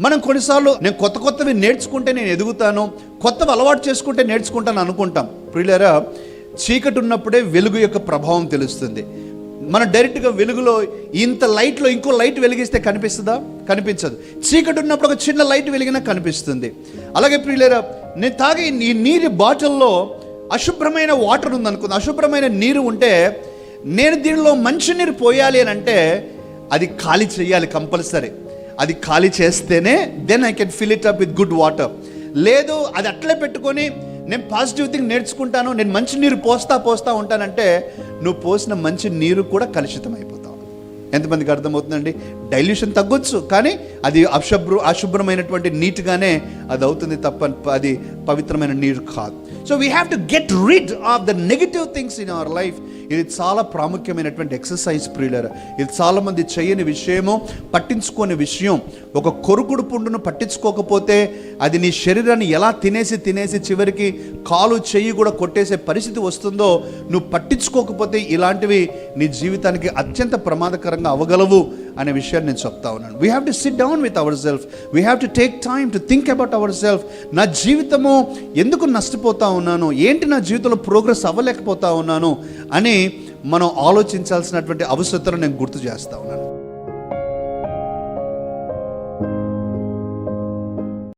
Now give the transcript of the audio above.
మనం కొన్నిసార్లు నేను కొత్తవి నేర్చుకుంటే నేను ఎదుగుతాను, కొత్తవి అలవాటు చేసుకుంటే నేర్చుకుంటాను అనుకుంటాం. ప్రియులారా, చీకటి ఉన్నప్పుడే వెలుగు యొక్క ప్రభావం తెలుస్తుంది. మనం డైరెక్ట్గా వెలుగులో ఇంత లైట్లో ఇంకో లైట్ వెలిగిస్తే కనిపిస్తుందా? కనిపించదు. చీకటి ఉన్నప్పుడు ఒక చిన్న లైట్ వెలిగినా కనిపిస్తుంది. అలాగే ప్రియులారా, నేను తాగే ఈ నీరు బాటిల్లో అశుభ్రమైన వాటర్ ఉందనుకుంది, అశుభ్రమైన నీరు ఉంటే నేను దీనిలో మంచి నీరు పోయాలి అని అంటే అది ఖాళీ చేయాలి కంపల్సరీ. అది ఖాళీ చేస్తేనే then I can fill it up with good water. లేదు అది అట్లే పెట్టుకొని నేను పాజిటివ్ థింగ్ నేర్చుకుంటాను, నేను మంచి నీరు పోస్తా ఉంటానంటే నువ్వు పోసిన మంచి నీరు కూడా కలుషితం అయిపోతావు. ఎంతమందికి అర్థమవుతుందండి? డైల్యూషన్ తగ్గొచ్చు, కానీ అది అశుభ్రమైనటువంటి నీటిగానే అది అవుతుంది తప్ప అది పవిత్రమైన నీరు కాదు. So we have to get rid of the negative things in our life. ఇది చాలా ప్రాముఖ్యమైనటువంటి ఎక్సర్సైజ్ ప్రియులారా. ఇది చాలామంది చేయని విషయము, పట్టించుకోని విషయం. ఒక కొరుకుడు పుండును పట్టించుకోకపోతే అది నీ శరీరాన్ని ఎలా తినేసి చివరికి కాలు చెయ్యి కూడా కొట్టేసే పరిస్థితి వస్తుందో, నువ్వు పట్టించుకోకపోతే ఇలాంటివి నీ జీవితానికి అత్యంత ప్రమాదకరంగా అవగలవు అనే విషయాన్ని నేను చెప్తా ఉన్నాను. We have to SIT down with our self, we have to take time to think about our self. నా జీవితము ఎందుకు నష్టపోతా ఉన్నాను, ఏంటి నా జీవితంలో ప్రోగ్రెస్ అవ్వలేకపోతా ఉన్నాను అని మనం ఆలోచించాల్సినటువంటి అవసరతను నేను గుర్తు చేస్తా ఉన్నాను.